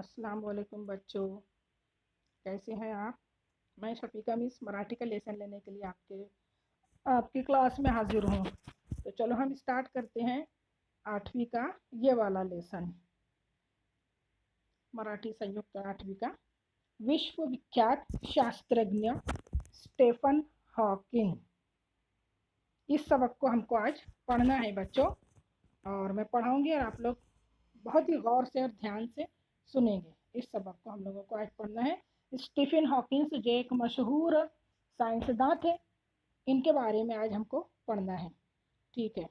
अस्सलाम वालेकुम बच्चों, कैसे हैं आप। मैं शफीका मिस मराठी का लेसन लेने के लिए आपकी क्लास में हाजिर हूँ। तो चलो हम स्टार्ट करते हैं 8वीं का ये वाला लेसन, मराठी संयुक्त 8वीं का। विश्व विख्यात शास्त्रज्ञ स्टीफन हॉकिंग, इस सबक को हमको आज पढ़ना है बच्चों। और मैं पढ़ाऊँगी और आप लोग बहुत ही गौर से और ध्यान से सुनेंगे। इस सबक को हम लोगों को आज पढ़ना है। स्टीफन हॉकिंस जो एक मशहूर साइंसदान थे, इनके बारे में आज हमको पढ़ना है। ठीक है,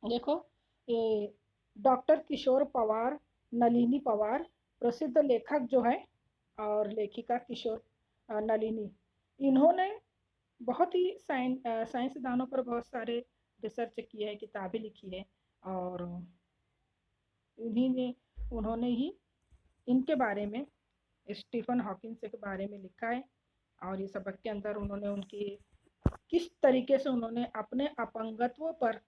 देखो ये डॉक्टर किशोर पवार, नलिनी पवार प्रसिद्ध लेखक जो है और लेखिका किशोर नलिनी, इन्होंने बहुत ही साइंसदानों पर बहुत सारे रिसर्च किए हैं, किताबें लिखी है। और उन्होंने ही इनके बारे में, स्टीफन हॉकिंस के बारे में लिखा है। और ये सबक के अंदर उन्होंने उनकी किस तरीके से उन्होंने अपने अपंगत्व पर,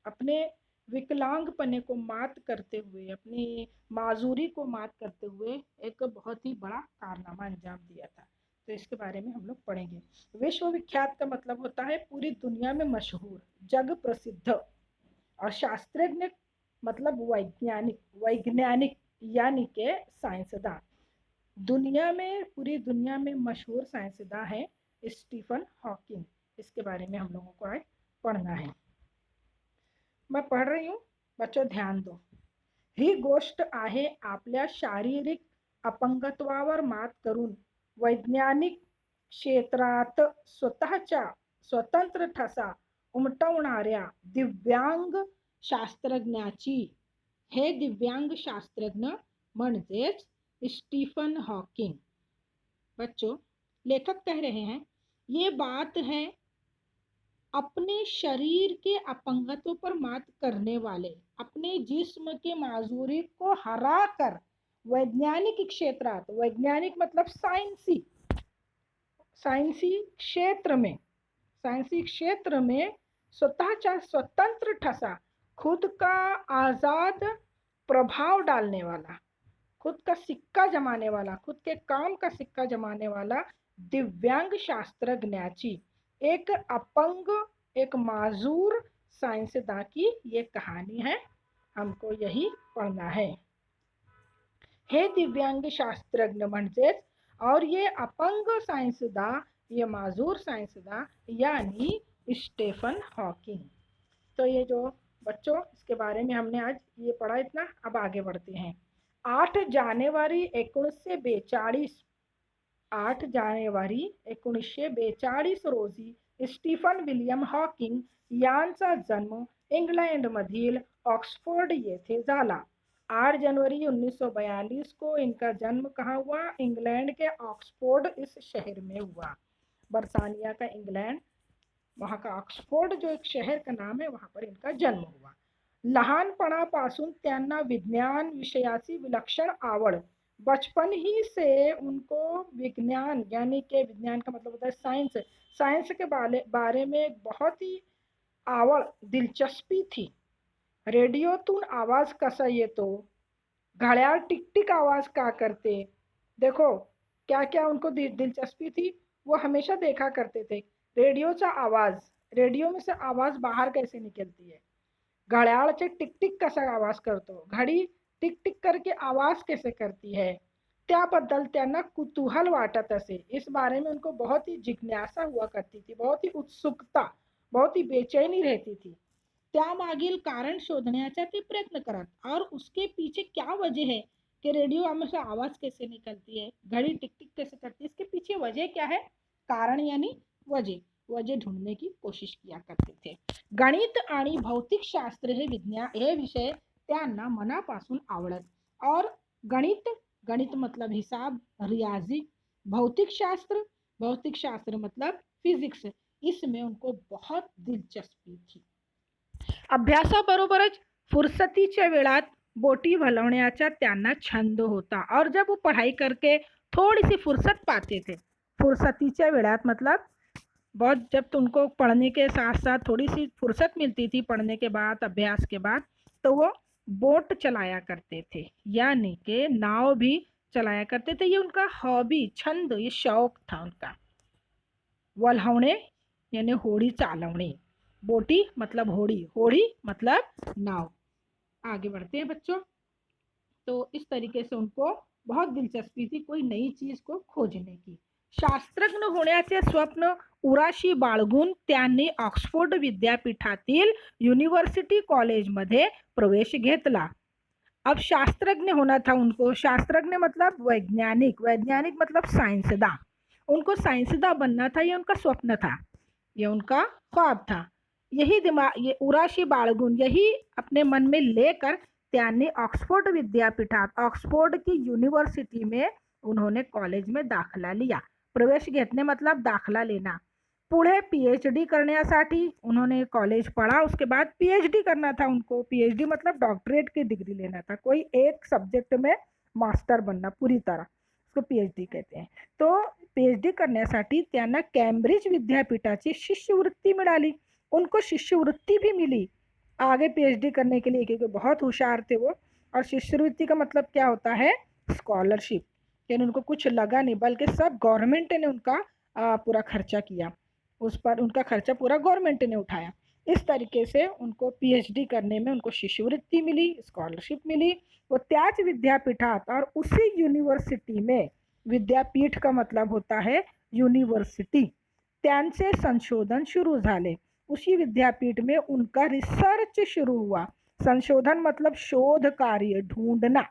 अपने विकलांगपने को मात करते हुए, अपनी माजूरी को मात करते हुए एक बहुत ही बड़ा कारनामा अंजाम दिया था। तो इसके बारे में हम लोग पढ़ेंगे। विश्व विख्यात का मतलब होता है पूरी दुनिया में मशहूर, जग प्रसिद्ध। और शास्त्रज्ञ मतलब वैज्ञानिक, वैज्ञानिक यानी के साइंसदान। दुनिया में, पूरी दुनिया में मशहूर साइंसदान है स्टीफन हॉकिंग। इसके बारे में हम लोगों को आज पढ़ना है। मैं पढ़ रही हूँ, बच्चों ध्यान दो। ही गोष्ट आहे आपल्या शारीरिक अपंगत्वावर मात करून वैज्ञानिक क्षेत्रात स्वतःच्या स्वतंत्र ठसा उमटवणाऱ्या दिव्यांग शास्त्रज्ञाची, हे दिव्यांग शास्त्रज्ञ म्हणजेच स्टीफन हॉकिंग। बच्चों, लेखक कह रहे हैं ये बात है अपने शरीर के अपंगत्व पर मात करने वाले, अपने जिस्म के माजूरी को हरा कर वैज्ञानिक क्षेत्रात, वैज्ञानिक मतलब साइंसी, साइंसी क्षेत्र में स्वतःचा स्वतंत्र ठसा, खुद का आजाद प्रभाव डालने वाला, खुद का सिक्का जमाने वाला, खुद के काम का सिक्का जमाने वाला दिव्यांग शास्त्रज्ञाची, एक अपंग, एक माजूर साइंसदान की ये कहानी है। हमको यही पढ़ना है। हे दिव्यांग शास्त्रज्ञ म्हणजेच, और ये अपंग साइंसदान, ये माजूर साइंसदान यानी स्टीफन हॉकिंग। तो ये जो बच्चों, इसके बारे में हमने आज ये पढ़ा इतना। अब आगे बढ़ते हैं। 8 जानेवारी 1942, 8 जानेवारी 1942 रोजी स्टीफन विल्यम हॉकिंग यांचा जन्म इंग्लंडमधील ऑक्सफोर्ड येथे झाला। 8 जनवरी 1942 को इनका जन्म कहाँ हुआ? इंग्लैंड के ऑक्सफोर्ड इस शहर में हुआ। बरतानिया का इंग्लैंड, वहाँ का ऑक्सफोर्ड जो एक शहर का नाम है, वहाँ पर इनका जन्म हुआ। लहानपणापासून त्यांना विज्ञान विषयाची विलक्षण आवड, बचपन ही से उनको विज्ञान, यानी के विज्ञान का मतलब होता है साइंस, साइंस के बारे में बहुत ही आवड, दिलचस्पी थी। रेडियोतून आवाज कसा येतो, घड़ियाल टिक टिक आवाज का करते, देखो क्या क्या उनको दिलचस्पी थी। वो हमेशा देखा करते थे रेडियोचा आवाज, रेडियो में से आवाज बाहर कैसे निकलती है, घड्याळाचे टिक टिक कसा आवाज करतो, घड़ी टिक टिक करके आवाज कैसे करती है, त्याबद्दल त्यांना कुतूहल वाटत असे। इस बारे में उनको बहुत ही जिज्ञासा हुआ करती थी, बहुत ही उत्सुकता, बहुत ही बेचैनी रहती थी। त्यामागील कारण शोधण्याचा ते प्रयत्न करत, और उसके पीछे क्या वजह है कि रेडियो में से आवाज कैसे निकलती है, घड़ी टिक टिक कैसे करती है, इसके पीछे वजह क्या है, कारण यानी वजह, वजह ढूंढने की कोशिश किया करते थे। गणित आणि भौतिक शास्त्र हे विषय त्यांना मनापासून आवडत। और गणित, गणित मतलब हिसाब, रियाजी, भौतिक शास्त्र मतलब फिजिक्स, इसमें उनको बहुत दिलचस्पी थी। अभ्यासाबरोबरच फुर्सतीच्या वेळात बोटी भलवण्याचा त्यांना छंद होता। और जब वो पढ़ाई करके थोड़ी सी फुर्सत पाते थे, फुर्सतीच्या वेळात मतलब बहुत, जब तुमको पढ़ने के साथ साथ थोड़ी सी फुर्सत मिलती थी पढ़ने के बाद, अभ्यास के बाद, तो वो बोट चलाया करते थे, यानी कि नाव भी चलाया करते थे। ये उनका हॉबी, छंद, ये शौक था उनका। वल्हवणे यानी होड़ी चालवणे, बोटी मतलब होड़ी, होड़ी मतलब नाव। आगे बढ़ते हैं बच्चों। तो इस तरीके से उनको बहुत दिलचस्पी थी कोई नई चीज को खोजने की। शास्त्रज्ञ होण्याचे स्वप्न उराशी बाळगून त्यांनी ऑक्सफोर्ड विद्यापीठातील युनिव्हर्सिटी कॉलेजमध्ये प्रवेश घेतला। अब शास्त्रज्ञ होना था उनको। शास्त्रज्ञ मतलब वैज्ञानिक, वैज्ञानिक मतलब साइंसदां। उनको साइंसदां बनना था, ये उनका स्वप्न था, ये उनका ख्वाब था। यही दिमाग, ये उराशी बाळगून, यही अपने मन में लेकर त्यांनी ऑक्सफोर्ड विद्यापीठात, ऑक्सफोर्ड की यूनिवर्सिटी में उन्होंने कॉलेज में दाखला लिया। प्रवेश घेतने मतलब दाखला लेना। पुढे पीएचडी करण्यासाठी उन्होंने कॉलेज पढ़ा, उसके बाद पीएचडी करना था उनको। पीएचडी मतलब डॉक्टरेट की डिग्री लेना था, कोई एक सब्जेक्ट में मास्टर बनना पूरी तरह, उसको पीएचडी कहते हैं। तो पीएचडी करण्यासाठी त्यांना कैम्ब्रिज विद्यापीठाची शिष्यवृत्ती मिळाली। उनको शिष्यवृत्ती भी मिली आगे पीएचडी करने के लिए, क्योंकि बहुत होशियार थे वो। और शिष्यवृत्ति का मतलब क्या होता है? स्कॉलरशिप। यानी उनको कुछ लगा नहीं, बल्कि सब गवर्नमेंट ने उनका पूरा खर्चा किया, उस पर उनका खर्चा पूरा गवर्नमेंट ने उठाया। इस तरीके से उनको पीएचडी करने में उनको शिष्यवृत्ती मिली, स्कॉलरशिप मिली। वो त्याच विद्यापीठात और उसी यूनिवर्सिटी में, विद्यापीठ का मतलब होता है यूनिवर्सिटी, त्यांचे संशोधन शुरू झाले। उसी विद्यापीठ में उनका रिसर्च शुरू हुआ। संशोधन मतलब शोध कार्य, ढूंढना,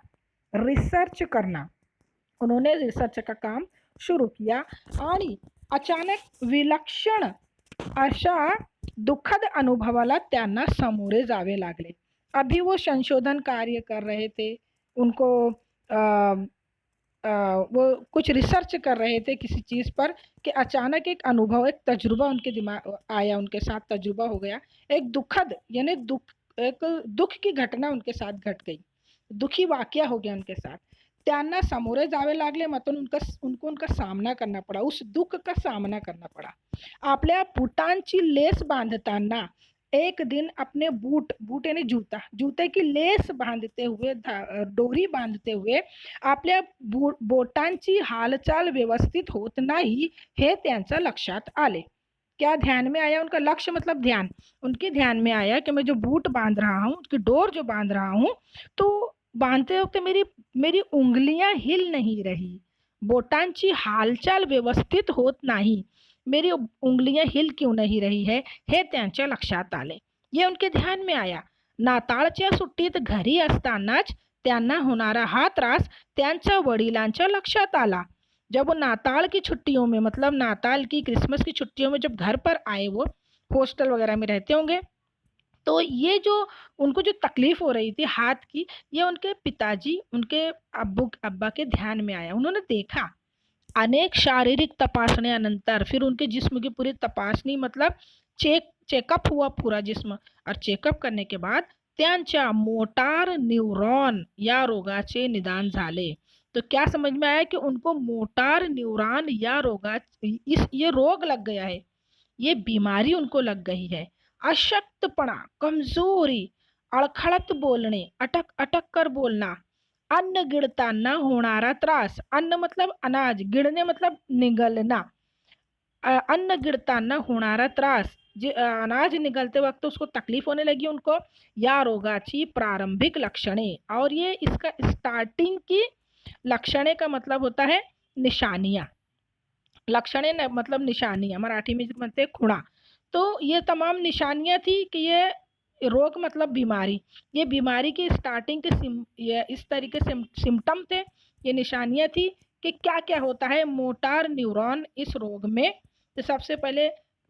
रिसर्च करना। उन्होंने रिसर्च का काम शुरू किया आणि अचानक विलक्षण अशा दुःखद अनुभवाला त्यांना सामोरे जावे लागले। अभी वो संशोधन कार्य कर रहे थे, उनको वो कुछ रिसर्च कर रहे थे किसी चीज़ पर, कि अचानक एक अनुभव, एक तजुर्बा उनके दिमाग आया, उनके साथ तजुर्बा हो गया। एक दुखद यानी एक दुख की घटना उनके साथ घट गई, दुखी वाक्य हो गया उनके साथ। त्यांना सामोरे जावे लागले मतलब उनको उनका सामना करना पड़ा, उस दुख का सामना करना पड़ा। आपल्या बुटांची लेस बांधताना एक दिन अपने बूट यानी जूता, जूते की लेस बांधते हुए, डोरी बांधते हुए आपल्या बोटांची हालचाल व्यवस्थित होत नाही हे त्यांच्या लक्षात आले। क्या ध्यान में आया? उनका लक्ष्य मतलब ध्यान, उनके ध्यान में आया कि मैं जो बूट बांध रहा हूँ, उसकी डोर जो बांध रहा हूँ, तो बांधते वक्त मेरी उंगलियां हिल नहीं रही, बोटांची हालचाल व्यवस्थित होत नाही, मेरी उंगलियां हिल क्यों नहीं रही है, हे त्यांच्या लक्षात आले, ये उनके ध्यान में आया। नाताळच्या सुट्टीत घरी असतानाच त्यांना होणारा हा त्रास त्यांच्या वडिलांच्या लक्षात आला। जब वो नाताल की छुट्टियों में, मतलब नाताल की, क्रिसमस की छुट्टियों में जब घर पर आए, वो हॉस्टल वगैरह में रहते होंगे, तो ये जो उनको जो तकलीफ हो रही थी हाथ की, ये उनके पिताजी, उनके अब्बा के ध्यान में आया। उन्होंने देखा, अनेक शारीरिक तपासण्यानंतर, फिर उनके जिस्म की पूरी तपासणी मतलब चेकअप हुआ पूरा जिस्म, और चेकअप करने के बाद त्यांच्या मोटार न्यूरॉन या रोगाचे निदान झाले। तो क्या समझ में आया कि उनको मोटार न्यूरॉन या ये रोग लग गया है, ये बीमारी उनको लग गई है। अशक्तपणा, कमजोरी, अडखळत बोलणे, अटक अटक कर बोलना, अन्न गिळताना होणारा त्रास, अन्न मतलब अनाज, गिळणे मतलब निगलना, अन्न गिळताना होणारा त्रास, अनाज निगलते वक्त उसको तकलीफ होने लगी उनको, या रोगाची प्रारंभिक लक्षणे। और ये इसका स्टार्टिंग की लक्षणे का मतलब होता है निशानियां, लक्षणे मतलब निशानियां, मराठी में बनते हैं खुणा। तो ये तमाम निशानियां थी कि ये रोग मतलब बीमारी, ये बीमारी की स्टार्टिंग के ये इस तरीके से सिम्टम थे, ये निशानियां थी कि क्या क्या होता है मोटार न्यूरॉन इस रोग में। तो सबसे पहले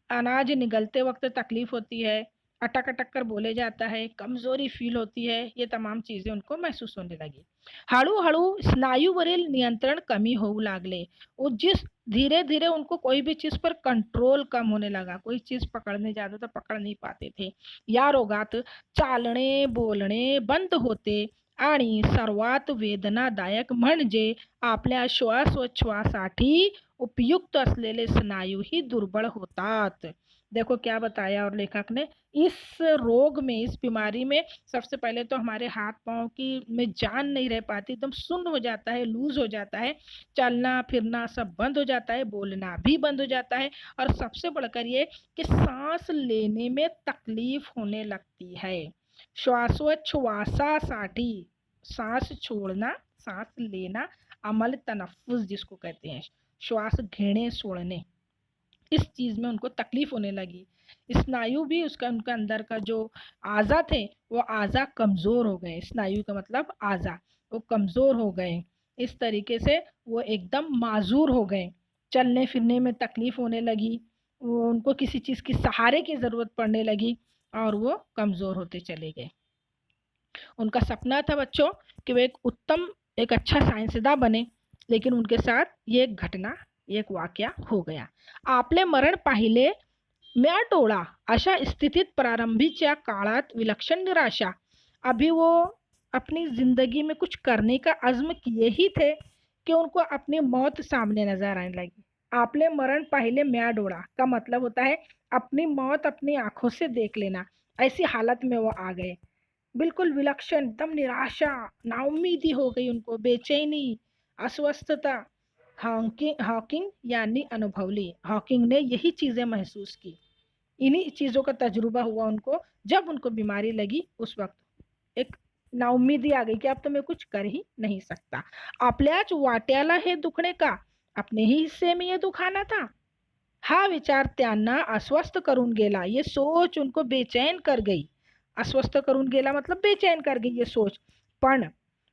अनाज निगलते वक्त तकलीफ होती है, अटक अटक कर बोले जाता है, कमजोरी फील होती है, ये तमाम चीजें उनको महसूस होने लगी। हळूहळू स्नायूवरील नियंत्रण कमी होऊ लागले, वो जिस धीरे धीरे उनको कोई भी चीज पर कंट्रोल कम होने लगा, कोई चीज पकड़ने जाते तो पकड़ नहीं पाते थे। या रोगात चालणे बोलणे बंद होते आणि सर्वात वेदनादायक म्हणजे आपल्या श्वासोच्छवासासाठी उपयुक्त असलेले स्नायूही दुर्बळ होतात। देखो क्या बताया और लेखक ने, इस रोग में, इस बीमारी में सबसे पहले तो हमारे हाथ पांव की में जान नहीं रह पाती, एकदम सुन्न हो जाता है, लूज हो जाता है, चलना फिरना सब बंद हो जाता है, बोलना भी बंद हो जाता है, और सबसे बढ़कर ये कि सांस लेने में तकलीफ होने लगती है। श्वासोच्छ्वासासाठी, सांस छोड़ना, सांस लेना, अमल तनफ्फुस जिसको कहते हैं, श्वास घेने सोड़ने, इस चीज में उनको तकलीफ होने लगी। स्नायु भी उसका, उनका अंदर का जो आजा थे वो आजा कमजोर हो गए, स्नायु का मतलब आजा, वो कमजोर हो गए। इस तरीके से वो एकदम माजूर हो गए, चलने फिरने में तकलीफ होने लगी, वो उनको किसी चीज की सहारे की जरूरत पड़ने लगी और वो कमजोर होते चले गए। उनका सपना था बच्चों कि वो एक अच्छा साइंसदान बने, लेकिन उनके साथ ये एक घटना, एक वाक्य हो गया। आपले मरण पाहिले म्या टोळा, अशा स्थितीत प्रारंभीच्या काळात विलक्षण निराशा। अभी वो अपनी जिंदगी में कुछ करने का अज़्म किए ही थे कि उनको अपनी मौत सामने नजर आने लगी। आपले मरण पाहिले म्या डोळा का मतलब होता है अपनी मौत अपनी आंखों से देख लेना। ऐसी हालत में वो आ गए, बिल्कुल विलक्षण, एकदम निराशा, नाउम्मीदी हो गई उनको, बेचैनी, अस्वस्थता। हॉकिंग यानी अनुभवली, हॉकिंग ने यही चीजें महसूस की, इन्हीं चीजों का तजुर्बा हुआ उनको जब उनको बीमारी लगी। उस वक्त एक नाउम्मीदी आ गई कि अब तो मैं कुछ कर ही नहीं सकता। आपल्याच वाट्याला हे दुखणे का, अपने ही हिस्से में ये दुखाना था। हा विचार त्यांना अस्वस्थ करून गेला, ये सोच उनको बेचैन कर गई। अस्वस्थ करून गेला मतलब बेचैन कर गई ये सोच। पण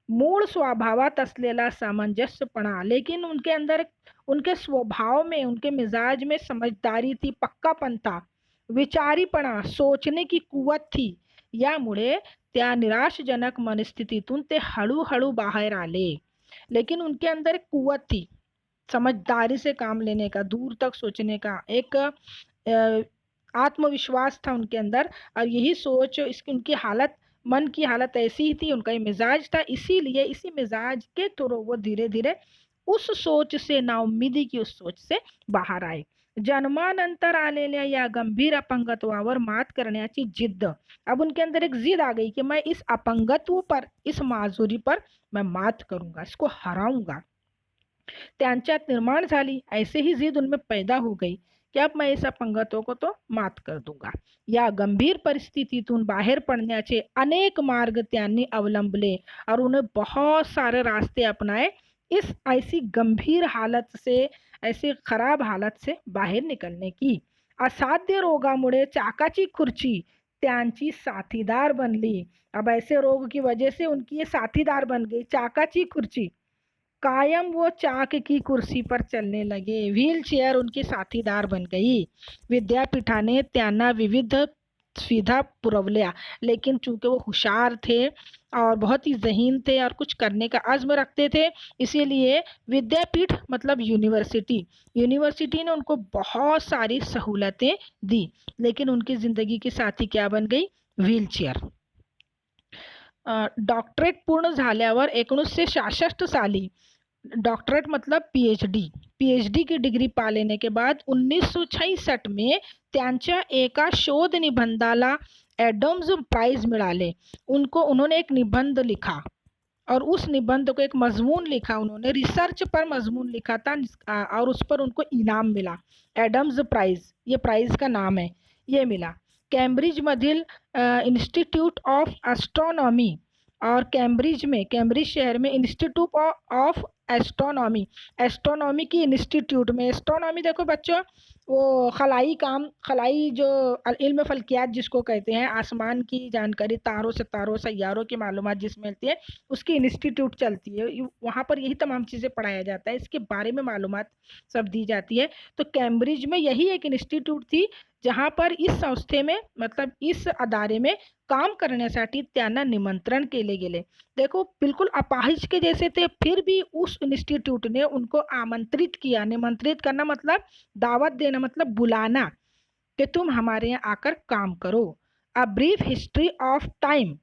मूळ स्वभावात असलेला सामंजस्यपणा, लेकिन उनके अंदर, उनके स्वभाव में, उनके मिजाज में समझदारी थी, पक्कापन था, विचारीपणा, सोचने की कुवत थी। यामुळे त्या निराशजनक मनस्थितीतून ते हळूहळू बाहेर आले। लेकिन उनके अंदर एक कुवत थी, समझदारी से काम लेने का, दूर तक सोचने का, एक आत्मविश्वास था उनके अंदर। और यही सोच, इसकी उनकी हालत, मन की हालत ऐसी ही थी, उनका ये मिजाज था, इसीलिए इसी मिजाज के थ्रू वो धीरे धीरे उस सोच से, नाउम्मीदी की उस सोच से बाहर आए। जन्मानंतर आलेल्या या गंभीर अपंगत्वावर मात करण्याची जिद्द, अब उनके अंदर एक जिद आ गई कि मैं इस अपंगत्व पर, इस माजुरी पर मैं मात करूंगा, इसको हराऊंगा। त्यांच्यात निर्माण झाली, ऐसे ही जिद उनमें पैदा हो गई कि अब मैं इस अपंगत्व को तो मात कर दूंगा। या गंभीर परिस्थितीतून बाहेर पडण्याचे अनेक मार्ग त्यांनी अवलंबले और उन्हें बहुत सारे रास्ते अपनाए इस ऐसी गंभीर हालत से, ऐसी खराब हालत से बाहेर निकलने की। असाध्य रोगामुळे चाकाची खुर्ची त्यांची साथीदार बनली। अब ऐसे रोग की वजह से उनकी ये साथीदार बन गई, चाकाची खुर्ची। कायम वो चाक की कुर्सी पर चलने लगे, व्हील चेयर उनकी साथीदार बन गई। विद्यापीठाने त्यांना विविध सुविधा पुरवल्या, लेकिन चूंकि वो होशियार थे और बहुत ही ज़हीन थे और कुछ करने का अज़्म रखते थे, इसीलिए विद्यापीठ मतलब यूनिवर्सिटी, यूनिवर्सिटी ने उनको बहुत सारी सहूलतें दी, लेकिन उनकी ज़िंदगी की साथी क्या बन गई? Wheel chair. डॉक्टरेट पूर्ण झाल्यावर 1966 साली, डॉक्टरेट मतलब पीएचडी, पीएचडी की डिग्री पा लेने के बाद 1966 में त्यांच्या एका शोध निबंधाला एडम्स प्राइज मिळाले। उनको, उन्होंने एक निबंध लिखा और उस निबंध को, एक मजमून लिखा उन्होंने, रिसर्च पर मजमून लिखा था, और उस पर उनको इनाम मिला, एडम्स प्राइज, ये प्राइज का नाम है, ये मिला। कैम्ब्रिज मधील इंस्टीट्यूट ऑफ एस्ट्रोनॉमी, और कैम्ब्रिज में, कैम्ब्रिज शहर में इंस्टीट्यूट ऑफ एस्ट्रोनॉमी, एस्ट्रोनॉमी की इंस्टीट्यूट में, एस्ट्रोनॉमी देखो बच्चों, वो खलाई काम, खलाई जो इल्म फल्कियात जिसको कहते हैं, आसमान की जानकारी, तारों सितारों सैयारों की मालूमात जिसमें मिलती है, उसकी इंस्टीट्यूट चलती है, वहाँ पर यही तमाम चीज़ें पढ़ाया जाता है, इसके बारे में मालूमात सब दी जाती है। तो कैम्ब्रिज में यही एक इंस्टीट्यूट थी जहाँ पर इस संस्थे में, मतलब इस अदारे में काम करण्यासाठी त्यांना निमंत्रण केले गेले। देखो बिल्कुल अपाहिज के जैसे थे, फिर भी उस इंस्टीट्यूट ने उनको आमंत्रित किया। निमंत्रित करना मतलब दावत देना, मतलब बुलाना कि तुम हमारे यहाँ आकर काम करो। A brief history of time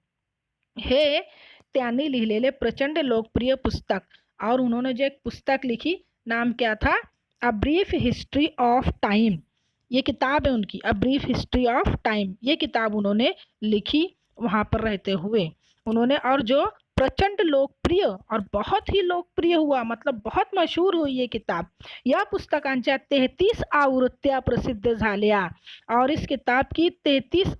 हे त्यांनी लिहिलेले प्रचंड लोकप्रिय पुस्तक, और उन्होंने जो एक पुस्तक लिखी, नाम क्या था? अ ब्रीफ हिस्ट्री ऑफ टाइम। ये किताब है उनकी, अ ब्रीफ हिस्ट्री ऑफ टाइम, ये किताब उन्होंने लिखी वहाँ पर रहते हुए उन्होंने। और जो प्रचंड लोकप्रिय और बहुत ही लोकप्रिय हुआ, मतलब बहुत मशहूर हुई ये किताब। या पुस्तकांच्या 33 आवृत्त्या प्रसिद्ध झाल्या और इस किताब की 33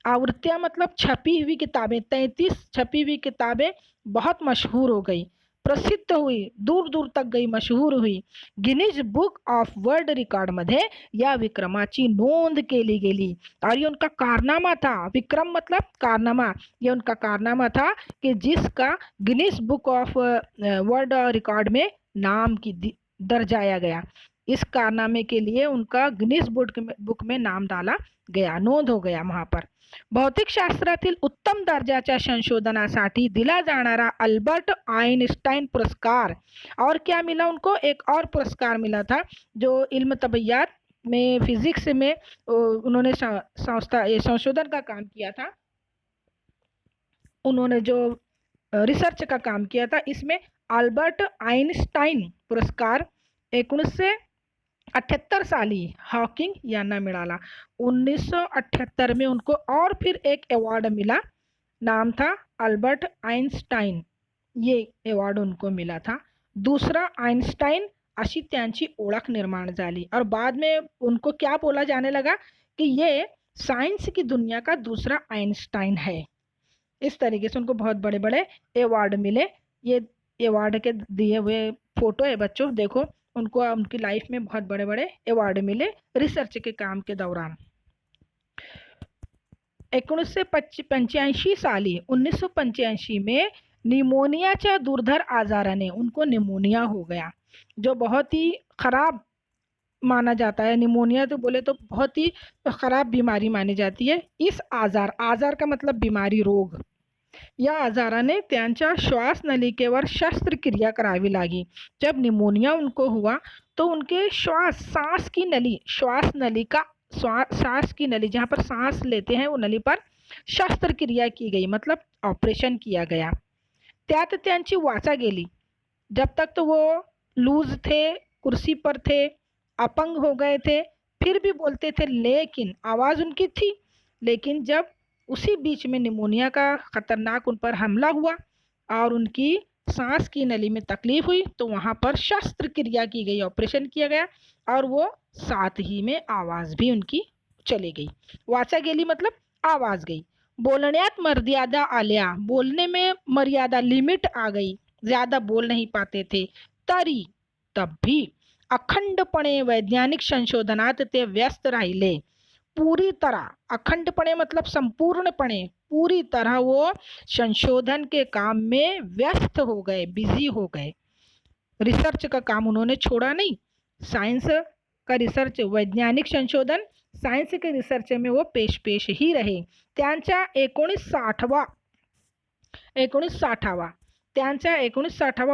आवृत्तियां मतलब छपी हुई किताबें, 33 छपी हुई किताबें बहुत मशहूर हो गई, प्रसिद्ध हुई, दूर दूर तक गई, मशहूर हुई। Guinness book of world record मध्ये या विक्रमाची नोंद केली गेली। और ये उनका कारनामा था, विक्रम मतलब कारनामा, ये उनका कारनामा था कि जिसका Guinness book of world record में नाम की दर्जाया गया। इस कारनामे के लिए उनका गिनीज बुक में नाम डाला गया, नोंद हो गया वहां पर। भौतिक शास्त्रातील उत्तम दर्जाच्या संशोधनासाठी दिला जाणारा अल्बर्ट आइंस्टाइन पुरस्कार। और क्या मिला उनको? एक और पुरस्कार मिला था जो इल्म तबैयात में, फिजिक्स में उन्होंने संशोधन का काम किया था, उन्होंने जो रिसर्च का काम किया था, इसमें अल्बर्ट आइंस्टाइन पुरस्कार 1978 साली हॉकिंग यांना मिळाला। 1978 में उनको और फिर एक अवॉर्ड मिला, नाम था अल्बर्ट आइंस्टाइन, ये अवॉर्ड उनको मिला था। दूसरा आइंस्टाइन अशी त्यांची ओळख निर्माण झाली और बाद में उनको क्या बोला जाने लगा कि ये साइंस की दुनिया का दूसरा आइंस्टाइन है। इस तरीके से उनको बहुत बड़े बड़े अवार्ड मिले। ये अवार्ड के दिए हुए फोटो है बच्चों, देखो उनको उनकी लाइफ में बहुत बड़े बड़े अवार्ड मिले रिसर्च के काम के दौरान। 1985 साली 1985 में निमोनियाच्या दुर्धर आजाराने उनको निमोनिया हो गया, जो बहुत ही खराब माना जाता है। निमोनिया तो बोले तो बहुत ही खराब बीमारी मानी जाती है। इस आजार का मतलब बीमारी, रोग, या आजाराने त्यांच्या श्वासनलिकेवर शस्त्रक्रिया करावी लगी। जब निमोनिया उनको हुआ तो उनके सांस की नली, सांस की नली जहाँ पर सांस लेते हैं वो नली पर शस्त्रक्रिया की गई, मतलब ऑपरेशन किया गया। त्यात त्यांची वाचा गेली। जब तक तो वो लूज थे, कुर्सी पर थे, अपंग हो गए थे, फिर भी बोलते थे, लेकिन आवाज़ उनकी थी। लेकिन जब उसी बीच में निमोनिया का खतरनाक उन पर हमला हुआ और उनकी सांस की नली में तकलीफ हुई तो वहाँ पर शस्त्रक्रिया की गई, ऑपरेशन किया गया और वो साथ ही में आवाज़ भी उनकी चली गई। वाचा गेली मतलब आवाज़ गई। बोलण्यात मर्यादा आल्या, बोलने में मर्यादा, लिमिट आ गई, ज़्यादा बोल नहीं पाते थे। तब भी अखंडपणे वैज्ञानिक संशोधनात ते व्यस्त राहिले। पूरी तरह, अखंडपणे मतलब संपूर्णपणे, पूरी तरह वो संशोधन के काम में व्यस्त हो गए, बिजी हो गए। रिसर्च का काम उन्होंने छोड़ा नहीं, साइंस का रिसर्च, वैज्ञानिक संशोधन, साइंस के रिसर्च में वो पेश ही रहे। त्यांचा 1960वा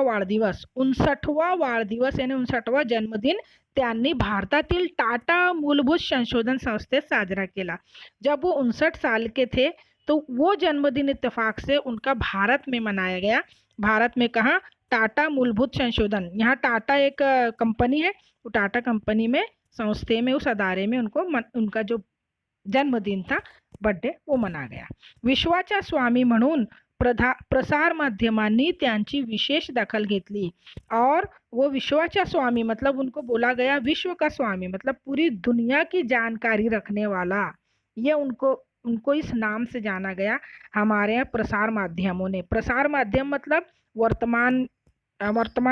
वाढदिवस, 59वा वाढदिवस यानी 59वा जन्मदिन त्यांनी भारतातील टाटा मूलभूत संशोधन संस्थेत साजरा केला। जब वो 59 साल के थे तो वो जन्मदिन इत्तेफाक से उनका भारत में मनाया गया। भारत में कहाँ? टाटा मूलभूत संशोधन, यहाँ टाटा एक कंपनी है, वो टाटा कंपनी में, संस्थे में, उस अदारे में उनका जो जन्मदिन था, बर्थडे, वो मना गया। विश्वाच्या स्वामी म्हणून प्रसार माध्यमांनी त्यांची विशेष दखल घेतली और वो विश्वाच्या स्वामी मतलब उनको बोला गया विश्व का स्वामी, मतलब पूरी दुनिया की जानकारी रखने वाला, ये उनको इस नाम से जाना गया हमारे यहाँ प्रसार माध्यमों ने। प्रसार माध्यम मतलब वर्तमान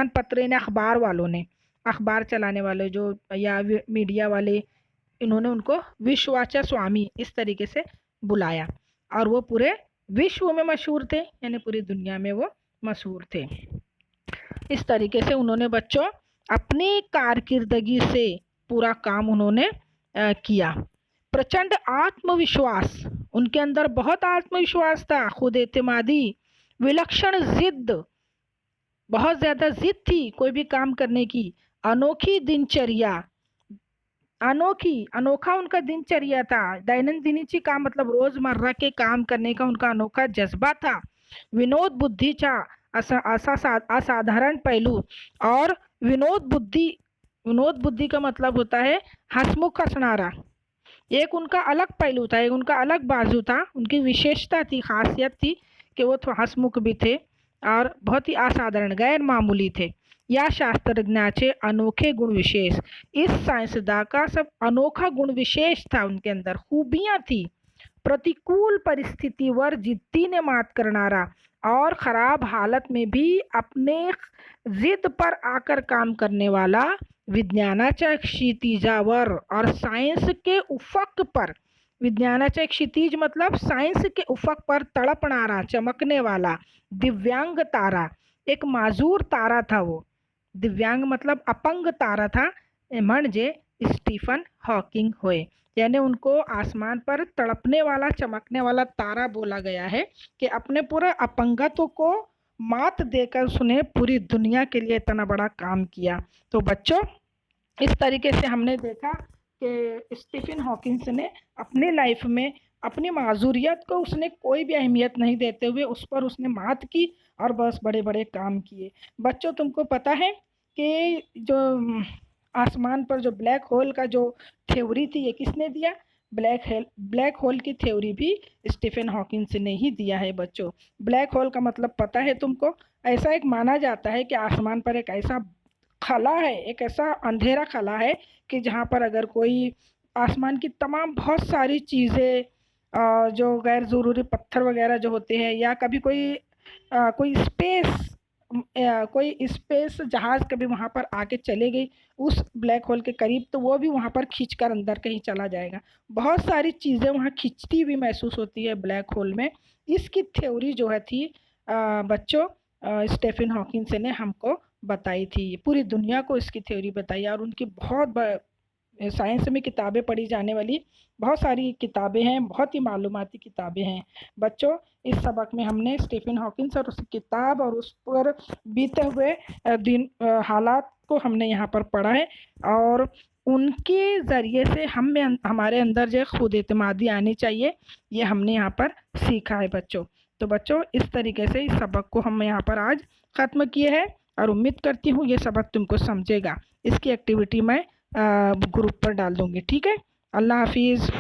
पत्र ने, अखबार वालों ने, अखबार चलाने वाले जो, या मीडिया वाले, इन्होंने उनको विश्वाच्या स्वामी इस तरीके से बुलाया और वो पूरे विश्व में मशहूर थे, यानी पूरी दुनिया में वो मशहूर थे। इस तरीके से उन्होंने बच्चों अपनी कारकिर्दगी से पूरा काम उन्होंने किया। प्रचंड आत्मविश्वास, उनके अंदर बहुत आत्मविश्वास था, खुद एतमादी, विलक्षण जिद, बहुत ज़्यादा जिद थी कोई भी काम करने की। अनोखी दिनचर्या, अनोखा उनका दिनचर्या था। दैनंदिनीची काम मतलब रोजमर्रा के काम करने का उनका अनोखा जज्बा था। विनोद बुद्धीचा असा असाधारण पैलू, और विनोद बुद्धि विनोद बुद्धि का मतलब होता है हंसमुख हंसनारा। एक उनका अलग पहलू था, एक उनका अलग बाजू था, उनकी विशेषता थी, खासियत थी कि वो थोड़ा हंसमुख भी थे और बहुत ही असाधारण गैर मामूली थे। या शास्त्रज्ञाचे अनोखे गुण विशेष, इस साइंसदा का सब अनोखा गुण विशेष था, उनके अंदर खूबियां थी। प्रतिकूल परिस्थितीवर जिद्दीने मात करणारा और खराब हालत में भी अपने जिद पर आकर काम करने वाला, विज्ञानाच्या क्षितिजावर और साइंस के उफक पर, विज्ञानाच्या क्षितिज मतलब साइंस के उफक पर तड़पणारा, चमकने वाला दिव्यांग तारा, एक माजूर तारा था वो। दिव्यांग मतलब अपंग तारा था, म्हणजे स्टीफन हॉकिंग होय। यानी उनको आसमान पर तड़पने वाला चमकने वाला तारा बोला गया है कि अपने पूरे अपंगत्व को मात देकर उसने पूरी दुनिया के लिए इतना बड़ा काम किया। तो बच्चों, इस तरीके से हमने देखा कि स्टीफन हॉकिंस ने अपने लाइफ में अपनी माजूरियत को उसने कोई भी अहमियत नहीं देते हुए उस पर उसने मात की और बस बड़े बड़े काम किए। बच्चों, तुमको पता है कि जो आसमान पर जो ब्लैक होल का जो थ्योरी थी, ये किसने दिया? ब्लैक होल की थ्योरी भी स्टीफन हॉकिंस ने ही दिया है बच्चों। ब्लैक होल का मतलब पता है तुमको? ऐसा एक माना जाता है कि आसमान पर एक ऐसा खला है, एक ऐसा अंधेरा खला है कि जहाँ पर अगर कोई आसमान की तमाम बहुत सारी चीज़ें, जो गैर ज़रूरी पत्थर वगैरह जो होते हैं, या कभी कोई स्पेस जहाज़ कभी वहाँ पर आके चले गई उस ब्लैक होल के करीब, तो वो भी वहाँ पर खींच कर अंदर कहीं चला जाएगा। बहुत सारी चीज़ें वहाँ खींचती हुई महसूस होती है ब्लैक होल में। इसकी थ्योरी जो है थी बच्चों, स्टीफन हॉकिंस ने हमको बताई थी, पूरी दुनिया को इसकी थ्योरी बताई। और उनकी साइंस में किताबें पढ़ी जाने वाली बहुत सारी किताबें हैं, बहुत ही मालूमाती किताबें हैं बच्चों। इस सबक में हमने स्टीफन हॉकिंस और उसकी किताब और उस पर बीते हुए हालात को हमने यहाँ पर पढ़ा है, और उनके ज़रिए से हमारे अंदर जो खुद एतमादी आनी चाहिए, ये हमने यहाँ पर सीखा है बच्चों। तो बच्चों, इस तरीके से इस सबक को हम यहाँ पर आज ख़त्म किए हैं, और उम्मीद करती हूँ ये सबक तुमको समझेगा। इसकी एक्टिविटी मैं ग्रुप पर डाल दूँगी, ठीक है? अल्लाह हाफिज़।